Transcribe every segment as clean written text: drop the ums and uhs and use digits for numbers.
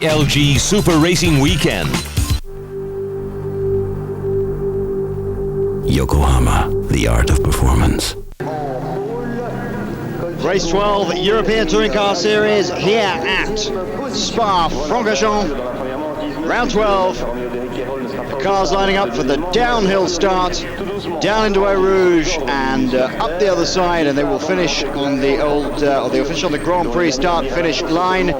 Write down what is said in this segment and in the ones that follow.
LG Super Racing Weekend. Yokohama, the art of performance. Race 12, European Touring Car Series here at Spa Francorchamps. Round 12. The cars lining up for the downhill start, down into Eau Rouge and up the other side, and they will finish on the old, or they'll finish on the Grand Prix start-finish line.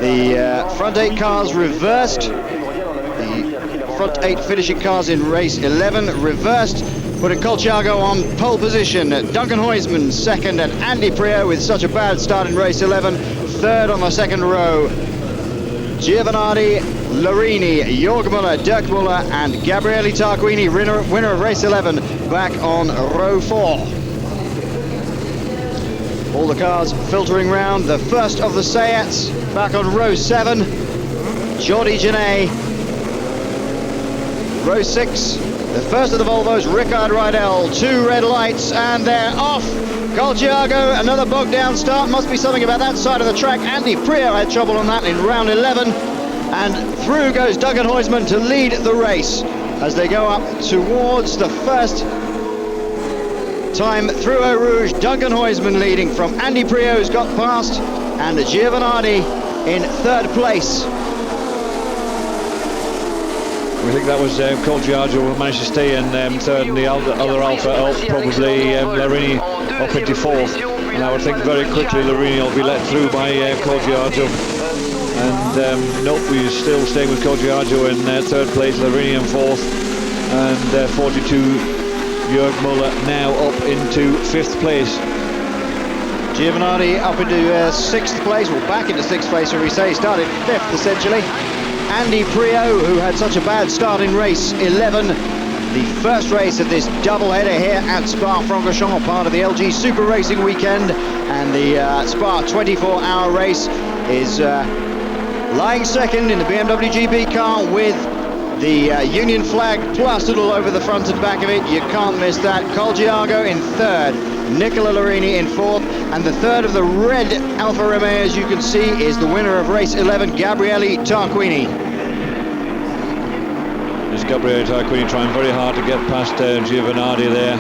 The front 8 cars reversed. The front 8 finishing cars in race 11 reversed, putting Colciago on pole position. Duncan Huysman second, and Andy Priaulx, with such a bad start in race 11, third on the second row. Giovanardi, Larini, Jorg Muller, Dirk Muller and Gabriele Tarquini, winner of race 11, back on row 4. All the cars filtering round. The first of the Seats back on row 7. Jordi Genet. Row 6. The first of the Volvos, Rickard Rydell. 2 red lights and they're off. Colciago, another bogged down start. Must be something about that side of the track. Andy Priaulx had trouble on that in round 11. And through goes Duncan Huysman to lead the race as they go up towards the first time through Eau Rouge. Duncan Huysman leading from Andy Priaulx, who's got past, and Giovanardi in third place. We think that was Colciago who managed to stay in third, and the other Alfa probably Larini up into fourth. And I would think very quickly Larini will be let through by Colciago. And nope, we're still staying with Colciago in third place, Larini in fourth, and 42 Jorg Muller now up into 5th place. Giovanardi up into 6th place, well, back into 6th place, where we say he started 5th essentially. Andy Priaulx, who had such a bad start in race 11, the first race of this doubleheader here at Spa Francorchamps, part of the LG Super Racing Weekend, and the Spa 24-hour race, is lying second in the BMW GB car with the Union flag plastered all over the front and back of it. You can't miss that. Colciago in third, Nicola Larini in fourth, and the third of the red Alfa Romeo, as you can see, is the winner of race 11, Gabriele Tarquini. There's Gabriele Tarquini trying very hard to get past Giovanardi there.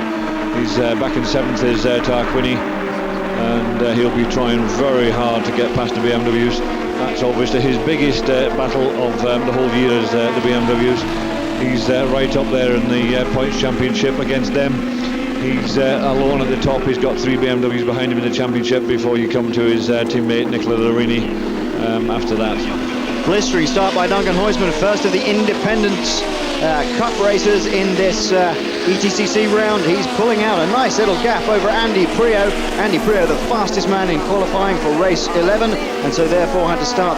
He's back in 7th is Tarquini, and he'll be trying very hard to get past the BMWs. That's obviously his biggest battle of the whole year is the BMWs. He's right up there in the points championship against them. He's alone at the top. He's got 3 BMWs behind him in the championship before you come to his teammate Nicola Larini after that. Blistering start by Duncan Huysman, first of the Independence Cup races in this ETCC round. He's pulling out a nice little gap over Andy Priaulx. Andy Priaulx, the fastest man in qualifying for race 11, and so therefore had to start,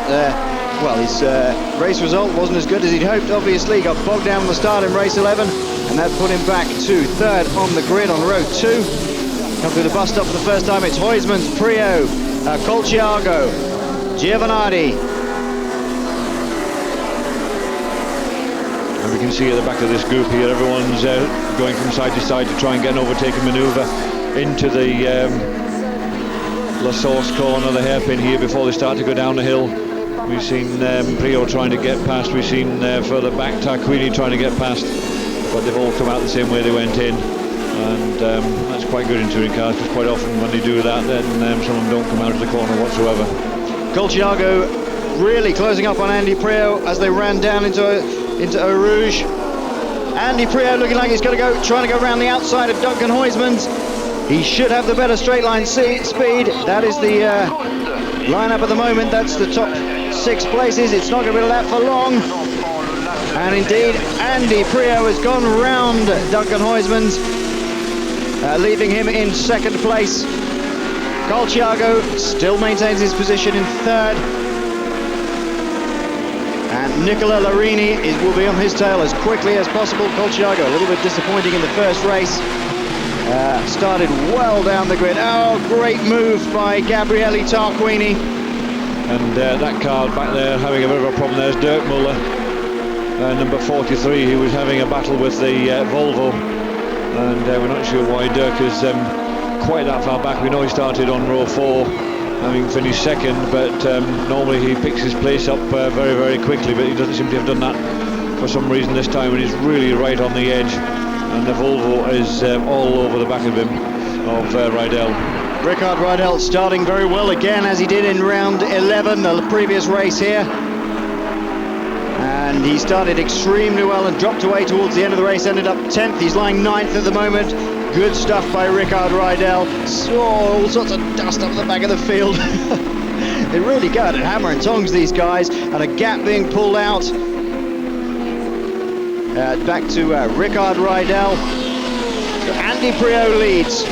well, his race result wasn't as good as he'd hoped, obviously. He got bogged down on the start in race 11, and that put him back to third on the grid on row 2. Come through the bus stop for the first time. It's Huysman's, Priaulx, Colciago, Giovanardi. And we can see at the back of this group here, everyone's going from side to side to try and get an overtaking manoeuvre into the La Source corner, the hairpin here, before they start to go down the hill. We've seen Priaulx trying to get past, we've seen further back Tarquini trying to get past, but they've all come out the same way they went in. And that's quite good in touring cars, because quite often when they do that, then some of them don't come out of the corner whatsoever. Colciago really closing up on Andy Priaulx as they ran down into Eau Rouge. Andy Priaulx looking like he's going to go, trying to go around the outside of Duncan Huysman's. He should have the better straight line speed. That is the lineup at the moment. That's the top 6 places. It's not going to be that for long. And indeed, Andy Priaulx has gone round Duncan Huysman's, leaving him in 2nd place. Colciago still maintains his position in 3rd. And Nicola Larini will be on his tail as quickly as possible. Colciago a little bit disappointing in the first race. Started well down the grid. Oh, great move by Gabriele Tarquini. And that car back there having a bit of a problem. There's Dirk Muller, number 43, who was having a battle with the Volvo. And we're not sure why Dirk is quite that far back. We know he started on row 4. having finished second, but normally he picks his place up very, very quickly, but he doesn't seem to have done that for some reason this time, and he's really right on the edge, and the Volvo is all over the back of him, of Rydell. Rickard Rydell starting very well again, as he did in round 11, the previous race here. And he started extremely well and dropped away towards the end of the race, ended up 10th. He's lying 9th at the moment. Good stuff by Rickard Rydell. Saw all sorts of dust up the back of the field. They really go at it, hammer and tongs, these guys, and a gap being pulled out. Back to Rickard Rydell. So Andy Priaulx leads.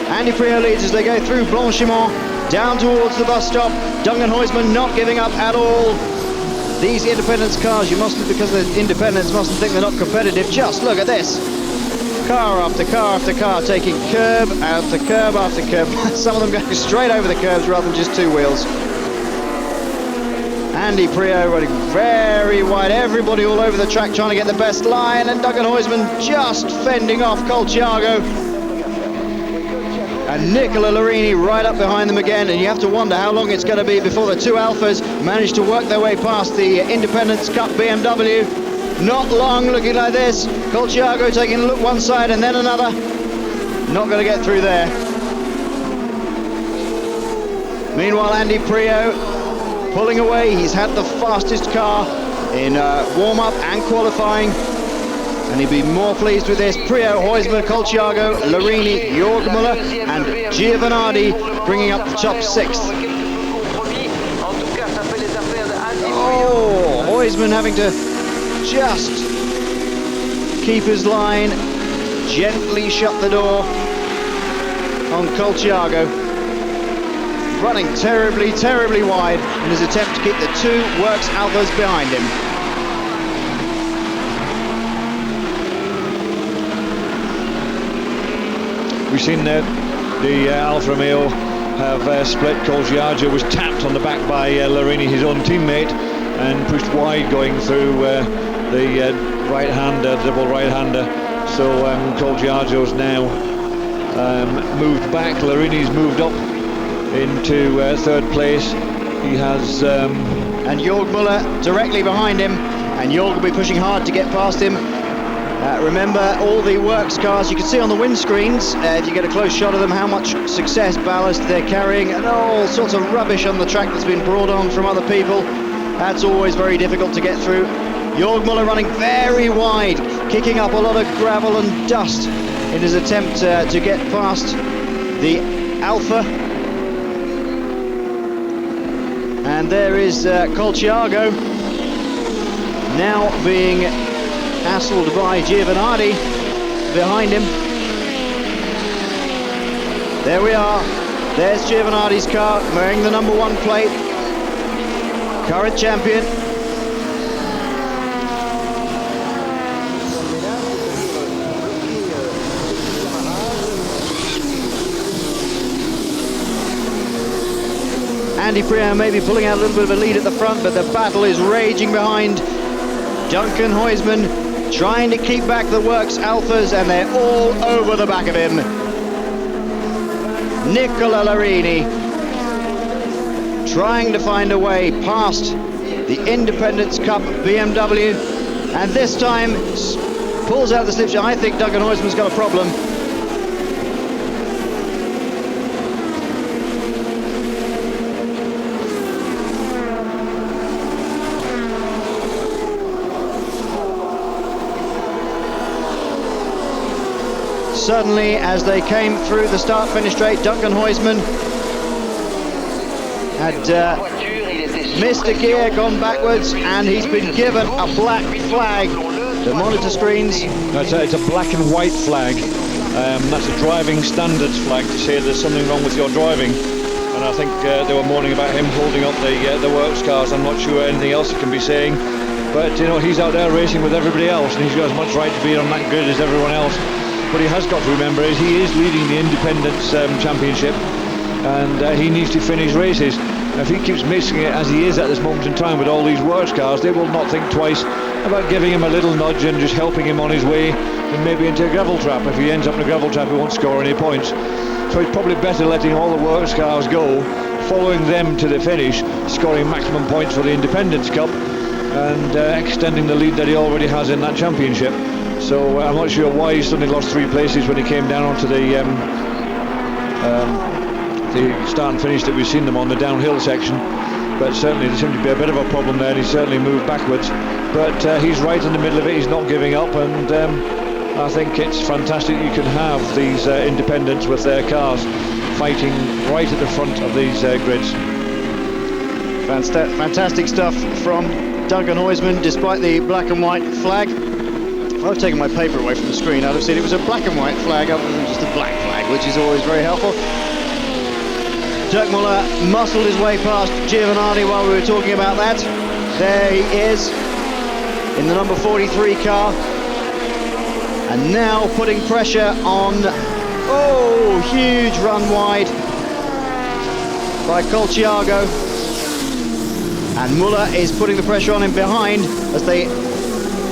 Andy Priaulx leads as they go through Blanchimont, down towards the bus stop. Duncan Huysman not giving up at all. These independence cars, you mustn't, because the independents mustn't think they're not competitive. Just look at this. Car after car after car, taking curb after curb after curb. Some of them going straight over the curbs rather than just two wheels. Andy Priaulx running very wide, everybody all over the track trying to get the best line, and Duncan Huysman just fending off Colciago. And Nicola Larini right up behind them again, and you have to wonder how long it's going to be before the two Alphas manage to work their way past the Independence Cup BMW. Not long, looking like this. Colciago taking a look one side and then another. Not going to get through there. Meanwhile, Andy Priaulx pulling away. He's had the fastest car in warm-up and qualifying, and he'd be more pleased with this. Priaulx, Huysman, Colciago, Larini, Jorgmuller and Giovanardi bringing up the top 6th. Oh, Huysman having to just keep his line, gently shut the door on Colciago. Running terribly, terribly wide in his attempt to keep the two Works Alphas behind him. We've seen the Alfa Romeo have split. Colciago was tapped on the back by Larini, his own teammate, and pushed wide going through the right-hander, double right-hander. So Colciago's now moved back. Larini's moved up into 3rd place. He has... and Jorgmuller directly behind him, and Jorg will be pushing hard to get past him. Remember, all the Works cars, you can see on the windscreens, if you get a close shot of them, how much success ballast they're carrying, and all sorts of rubbish on the track that's been brought on from other people. That's always very difficult to get through. Jorgmuller running very wide, kicking up a lot of gravel and dust in his attempt to get past the Alfa. And there is Colciago now being hassled by Giovanardi behind him. There we are. There's Giovanardi's car wearing the number 1 plate. Current champion. Andy Priaulx maybe pulling out a little bit of a lead at the front, but the battle is raging behind. Duncan Huysman trying to keep back the Works Alphas, and they're all over the back of him. Nicola Larini trying to find a way past the Independence Cup BMW, and this time pulls out the slipstream. I think Duncan Huysman's got a problem. Suddenly, as they came through the start-finish straight, Duncan Huysman had missed a gear, gone backwards, and he's been given a black flag. The monitor screens. It's a black and white flag. That's a driving standards flag to say there's something wrong with your driving. And I think they were mourning about him holding up the Works cars. I'm not sure anything else he can be saying. But, you know, he's out there racing with everybody else, and he's got as much right to be on that grid as everyone else. What he has got to remember is he is leading the Independence Championship, and he needs to finish races. If he keeps missing it as he is at this moment in time with all these Works cars, they will not think twice about giving him a little nudge and just helping him on his way, and maybe into a gravel trap. If he ends up in a gravel trap, he won't score any points. So it's probably better letting all the works cars go, following them to the finish, scoring maximum points for the Independence Cup, and extending the lead that he already has in that championship. So I'm not sure why he suddenly lost 3 places when he came down onto the start and finish that we've seen them on the downhill section. But certainly there seemed to be a bit of a problem there, and he certainly moved backwards. But he's right in the middle of it, he's not giving up, and I think it's fantastic you can have these independents with their cars fighting right at the front of these grids. Fantastic stuff from Duncan Huysman, despite the black and white flag. If I've taken my paper away from the screen, I'd have seen it was a black and white flag other than just a black flag, which is always very helpful. Dirk Muller muscled his way past Giovanardi while we were talking about that. There he is in the number 43 car, and now putting pressure on. Oh, huge run wide by Colciago, and Muller is putting the pressure on him behind as they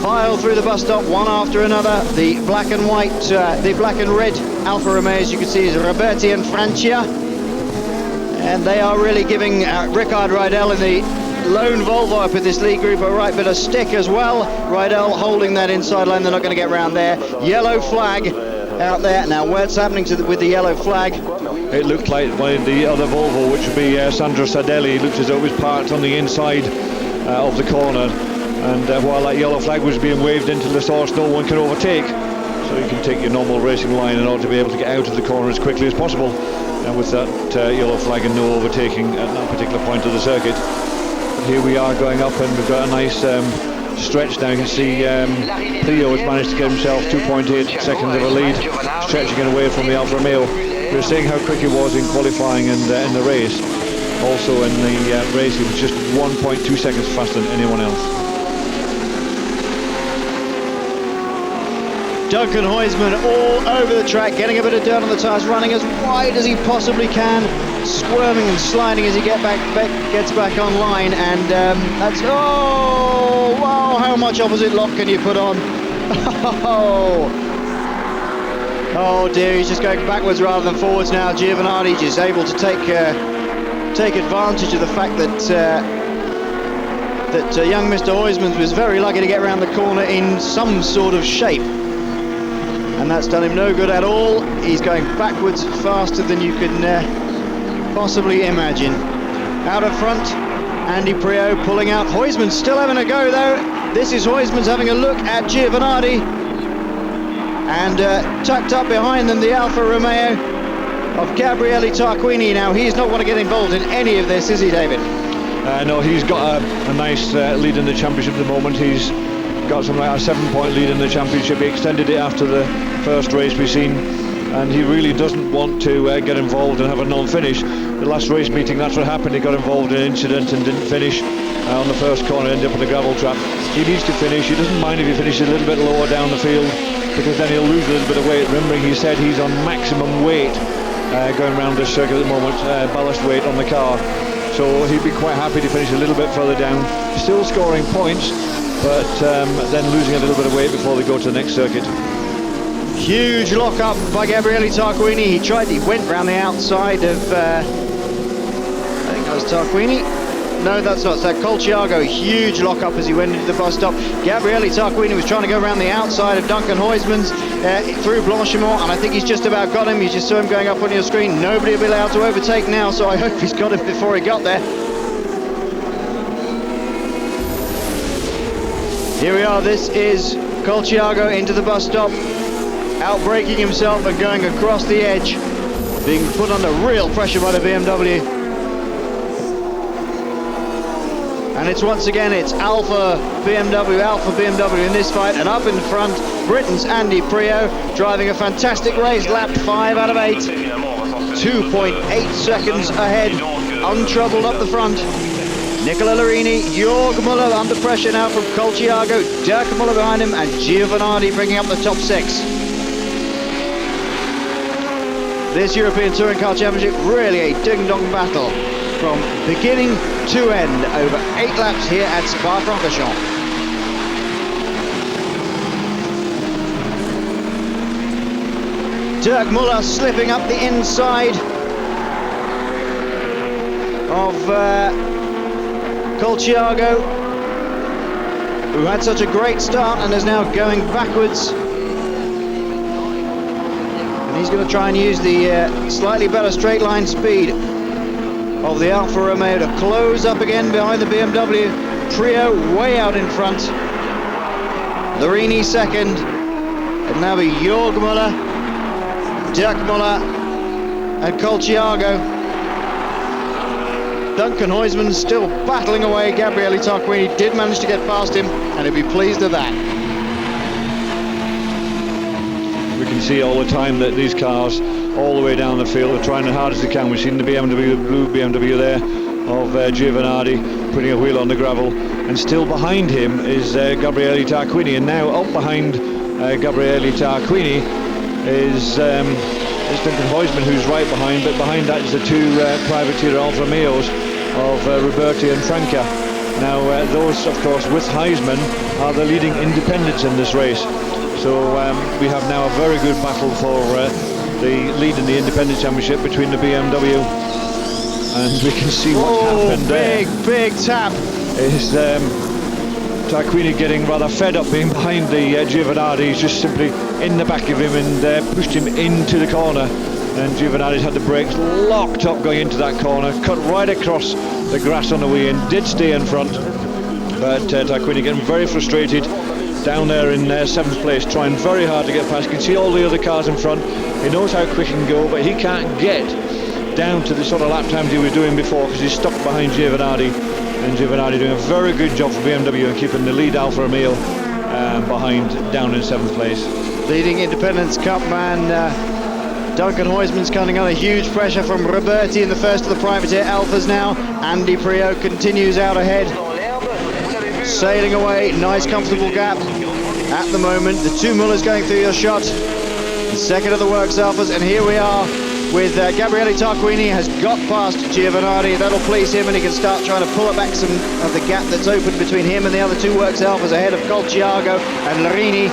file through the bus stop one after another. The black and white, the black and red Alfa Romeo, as you can see, is Roberti and Francia. And they are really giving Rickard Rydell in the lone Volvo up in this lead group a right bit of stick as well. Rydell holding that inside line, they're not going to get round there. Yellow flag out there. Now what's happening with the yellow flag? It looked like the other Volvo, which would be Sandro Sardelli, looked as though it was parked on the inside of the corner. And while that yellow flag was being waved into the source, no one can overtake. So you can take your normal racing line in order to be able to get out of the corner as quickly as possible. And with that yellow flag and no overtaking at that particular point of the circuit. But here we are going up, and we've got a nice stretch now. You can see Theo has managed to get himself 2.8 seconds of a lead, stretching it away from the Alfa Romeo. We were seeing how quick he was in qualifying and in the race. Also in the race, he was just 1.2 seconds faster than anyone else. Duncan Huysman all over the track, getting a bit of dirt on the tyres, running as wide as he possibly can, squirming and sliding as he gets back online, and that's, oh, wow, how much opposite lock can you put on? Oh dear, he's just going backwards rather than forwards now. Giovanardi just able to take advantage of the fact that young Mr. Huysman was very lucky to get around the corner in some sort of shape. And that's done him no good at all. He's going backwards faster than you can possibly imagine. Out of front, Andy Priaulx pulling out. Huysman's still having a go though. This is Huysman's having a look at Giovanardi. And tucked up behind them, the Alfa Romeo of Gabriele Tarquini. Now, he's not going to get involved in any of this, is he, David? No, he's got a nice lead in the championship at the moment. He's got something like a 7-point lead in the championship. He extended it after the first race we've seen, and he really doesn't want to get involved and have a non-finish. The last race meeting, that's what happened. He got involved in an incident and didn't finish on the first corner, ended up in the gravel trap. He needs to finish. He doesn't mind if he finishes a little bit lower down the field, because then he'll lose a little bit of weight. Remembering he said he's on maximum weight going around this circuit at the moment, ballast weight on the car. So he'd be quite happy to finish a little bit further down, still scoring points, but then losing a little bit of weight before they go to the next circuit. Huge lock-up by Gabriele Tarquini. He went round the outside of, I think that was Tarquini. No, that's not. So Colciago, huge lock-up as he went into the bus stop. Gabriele Tarquini was trying to go around the outside of Duncan Huysman's through Blanchimont, and I think he's just about got him. You just saw him going up on your screen. Nobody will be allowed to overtake now, so I hope he's got him before he got there. Here we are. This is Colciago into the bus stop, outbraking himself and going across the edge, being put under real pressure by the BMW. And it's once again, it's Alfa BMW in this fight, and up in front, Britain's Andy Priaulx, driving a fantastic race, lapped 5 out of 8, 2.8 seconds ahead, untroubled up the front. Nicola Larini, Jörg Muller under pressure now from Colciago, Dirk Muller behind him, and Giovanardi bringing up the top 6. This European Touring Car Championship, really a ding-dong battle from beginning to end over 8 laps here at Spa-Francorchamps. Dirk Muller slipping up the inside of Colchiago, who had such a great start and is now going backwards. And he's going to try and use the slightly better straight line speed of the Alfa Romeo to close up again behind the BMW. Trio way out in front. Larini second. It'll now be Jörg Muller, Dirk Muller and Colchiago. Duncan Huysman still battling away. Gabriele Tarquini did manage to get past him, and he'll be pleased with that. We can see all the time that these cars all the way down the field are trying as hard as they can. We've seen the BMW, the blue BMW there of Giovanardi putting a wheel on the gravel, and still behind him is Gabriele Tarquini, and now up behind Gabriele Tarquini is Duncan Huysman, who's right behind, but behind that is the two privateer Alfa Romeos of Roberti and Franca. Now those, of course, with Huysman, are the leading independents in this race. So we have now a very good battle for the lead in the Independent Championship between the BMW, and we can see what's happened there. Big tap. Is Tarquini getting rather fed up being behind the Giovanardi. He's just simply in the back of him and pushed him into the corner, and Giovanardi's had the brakes locked up going into that corner, cut right across the grass on the way in, did stay in front, but Tarquini getting very frustrated down there in 7th place, trying very hard to get past. You can see all the other cars in front. He knows how quick he can go, but he can't get down to the sort of lap times he was doing before because he's stuck behind Giovanardi, and Giovanardi doing a very good job for BMW and keeping the lead Alfa Romeo behind down in 7th place. Leading Independence Cup man Duncan Huysman's coming under huge pressure from Roberti in the first of the privateer Alphas now. Andy Priaulx continues out ahead, sailing away, nice comfortable gap at the moment. The two Mullers going through your shot, the second of the Works Alphas, and here we are with Gabriele Tarquini has got past Giovanardi. That'll please him, and he can start trying to pull back some of the gap that's open between him and the other two Works Alphas ahead of Colchiago and Larini.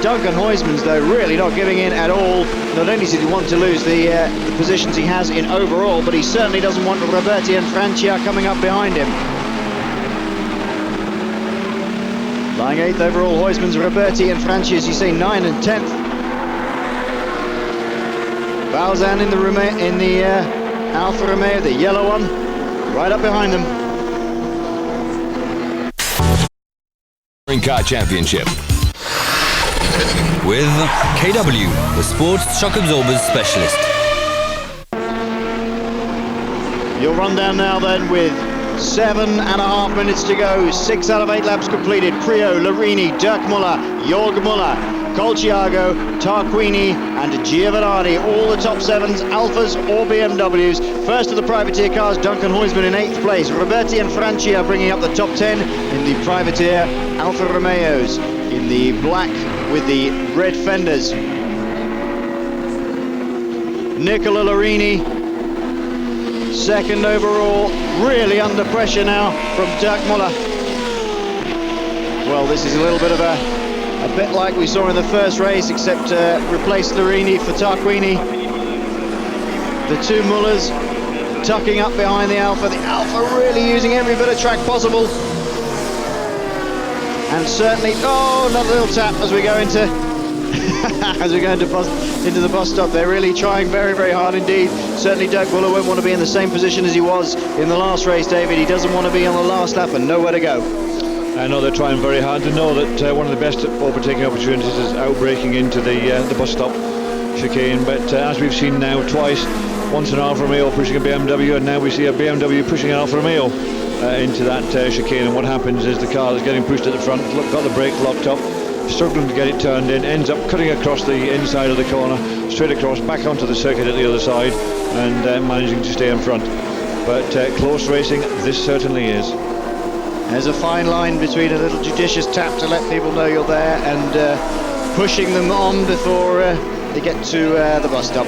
Duncan Huysman's, though, really not giving in at all. Not only does he want to lose the positions he has in overall, but he certainly doesn't want Roberti and Francia coming up behind him. Lying 8th overall, Huysman's, Roberti and Francia, as you say, 9th and 10th. Balzan in the Alfa Romeo, the yellow one, right up behind them. Car Championship with KW, the sports shock absorbers specialist. Your rundown now then with 7.5 minutes to go. 6 out of 8 laps completed. Priaulx, Larini, Dirk Muller, Jörg Muller, Colchiago, Tarquini and Giovanardi, all the top 7s, Alphas or BMWs. First of the privateer cars, Duncan Huysman in 8th place. Roberti and Francia bringing up the top 10 in the privateer Alfa Romeos, in the black with the red fenders. Nicola Larini, second overall, really under pressure now from Dirk Muller. Well, this is a little bit of a bit like we saw in the first race, except replaced Larini for Tarquini. The two Mullers tucking up behind the Alfa. The Alfa really using every bit of track possible. And certainly, another little tap as we go into into the bus stop. They're really trying very, very hard indeed. Certainly Dirk Muller won't want to be in the same position as he was in the last race, David. He doesn't want to be on the last lap and nowhere to go. I know they're trying very hard to know that one of the best overtaking opportunities is outbraking into the bus stop chicane, but as we've seen now twice, once an Alfa Romeo pushing a BMW, and now we see a BMW pushing an Alfa Romeo into that chicane, and what happens is the car that's getting pushed at the front, got the brake locked up, struggling to get it turned in, ends up cutting across the inside of the corner, straight across, back onto the circuit at the other side, and managing to stay in front. But close racing, this certainly is. There's a fine line between a little judicious tap to let people know you're there and pushing them on before they get to the bus stop.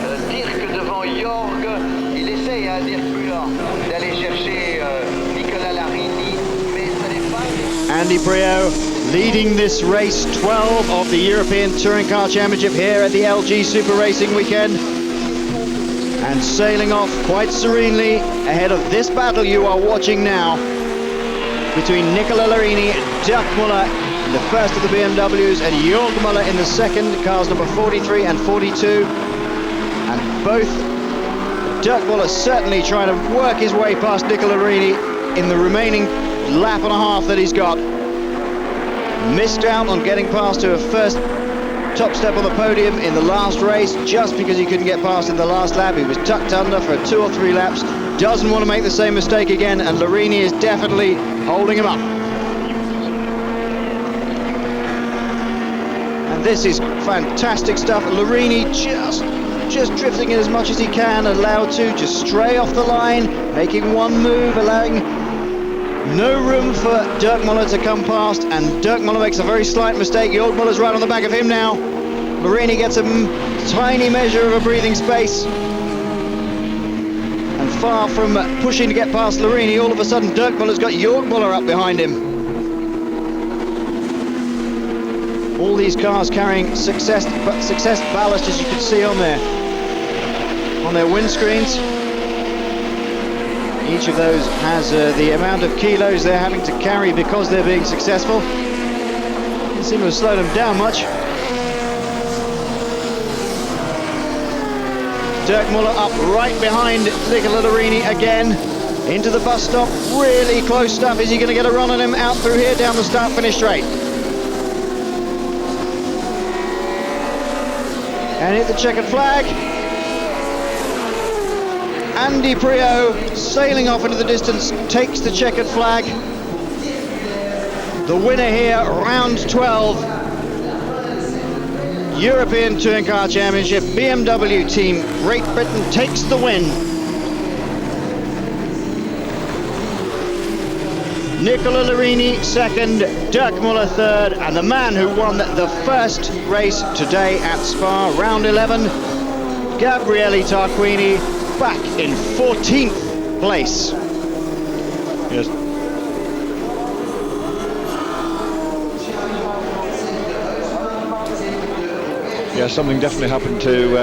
Andy Priaulx leading this race 12 of the European Touring Car Championship here at the LG Super Racing Weekend, and sailing off quite serenely ahead of this battle you are watching now between Nicola Larini, Dirk Müller in the first of the BMWs, and Jörg Müller in the second, cars number 43 and 42. And both Dirk Müller certainly trying to work his way past Nicola Larini in the remaining lap and a half that he's got. Missed out on getting past to a first top step on the podium in the last race just because he couldn't get past in the last lap. He was tucked under for 2 or 3 laps. Doesn't want to make the same mistake again, and Larini is definitely holding him up. And this is fantastic stuff. Larini just drifting in as much as he can, allowed to just stray off the line, making one move, allowing no room for Dirk Müller to come past, and Dirk Müller makes a very slight mistake. Jörg Müller's right on the back of him now. Larini gets a tiny measure of a breathing space, and far from pushing to get past Larini, all of a sudden Dirk Müller's got Jörg Müller up behind him. All these cars carrying success ballast, as you can see on their windscreens. Each of those has the amount of kilos they're having to carry because they're being successful. Doesn't seem to have slowed them down much. Dirk Müller up right behind Nicola Larini again, into the bus stop. Really close stuff. Is he going to get a run on him out through here down the start-finish straight? And hit the checkered flag. Andy Priaulx sailing off into the distance, takes the checkered flag. The winner here, round 12, European Touring Car Championship, BMW team, Great Britain takes the win. Nicola Larini second, Dirk Müller third, and the man who won the first race today at Spa, round 11, Gabriele Tarquini, back in 14th place. Yes. Yeah, something definitely happened to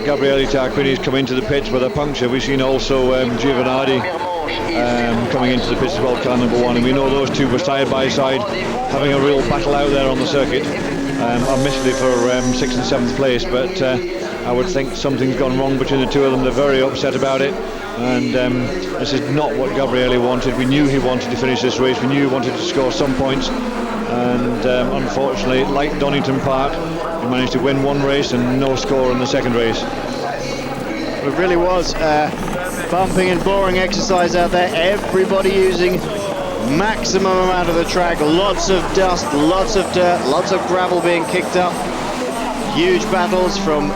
Gabriele Tarquini's come into the pits with a puncture. We've seen also Giovanardi coming into the pits as well, car number 1, and we know those two were side by side having a real battle out there on the circuit. Admittedly for 6th and 7th place, but I would think something's gone wrong between the two of them. They're very upset about it, and this is not what Gabriele wanted. We knew he wanted to finish this race, we knew he wanted to score some points, and unfortunately, like Donington Park, he managed to win one race and no score in the second race. It really was bumping and boring exercise out there. Everybody using maximum amount of the track. Lots of dust, lots of dirt, lots of gravel being kicked up. Huge battles from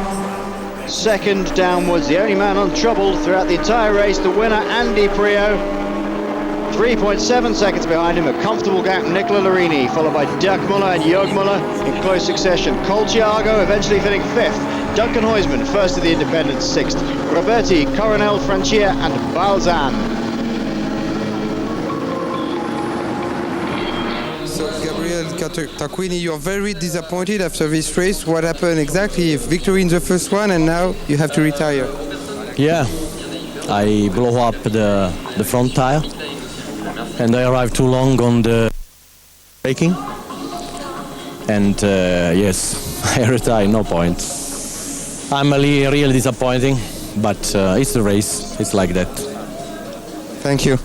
second downwards. The only man untroubled throughout the entire race, the winner, Andy Priaulx. 3.7 seconds behind him, a comfortable gap, Nicola Larini, followed by Dirk Müller and Jörg Müller in close succession. Colciago eventually finishing 5th. Duncan Huysman, first of the independents, 6th. Roberti, Coronel, Francia and Balzan. So Gabriele Tarquini, you're very disappointed after this race. What happened exactly? Victory in the first one and now you have to retire. Yeah, I blow up the front tire and I arrived too long on the braking, and yes, I retired, no point. I'm really disappointing, but it's the race, it's like that. Thank you.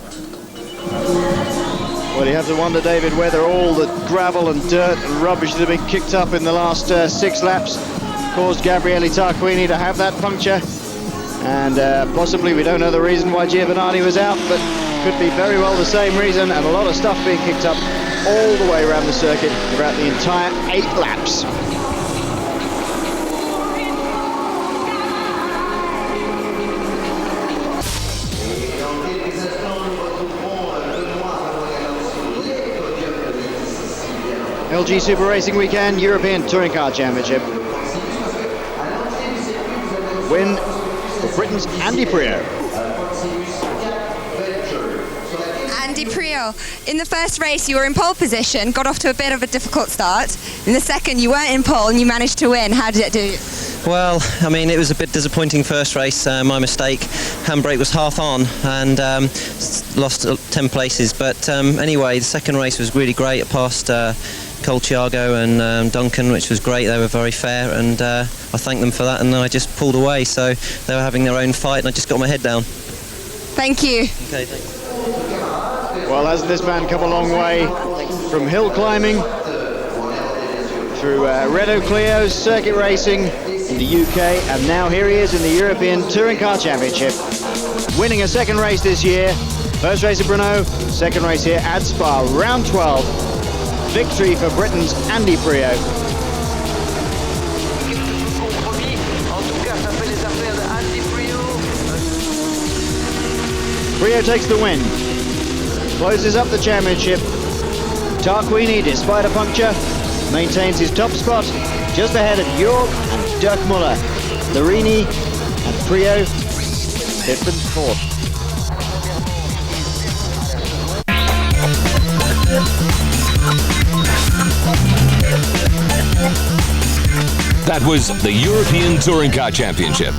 Well, you have to wonder, David, whether all the gravel and dirt and rubbish that have been kicked up in the last 6 laps caused Gabriele Tarquini to have that puncture. And possibly, we don't know the reason why Giovanardi was out, but could be very well the same reason, and a lot of stuff being kicked up all the way around the circuit throughout the entire 8 laps. LG Super Racing Weekend, European Touring Car Championship. Win for Britain's Andy Prio. Andy Prio, in the first race you were in pole position, got off to a bit of a difficult start. In the second you weren't in pole and you managed to win. How did it do you? Well, I mean, it was a bit disappointing first race, my mistake. Handbrake was half on and lost 10 places. But anyway, the second race was really great. I passed Colchiago and Duncan, which was great. They were very fair and I thanked them for that, and I just pulled away. So they were having their own fight and I just got my head down. Thank you. Okay, thanks. Well, hasn't this man come a long way from hill climbing through Renault Clio's circuit racing in the UK, and now here he is in the European Touring Car Championship, winning a second race this year. First race at Brno, second race here at Spa, round 12. Victory for Britain's Andy Prio. Prio takes the win, closes up the championship. Tarquini, despite a puncture, maintains his top spot just ahead of York and Dirk Muller. Larini and Prio, 5th and 4th. That was the European Touring Car Championship.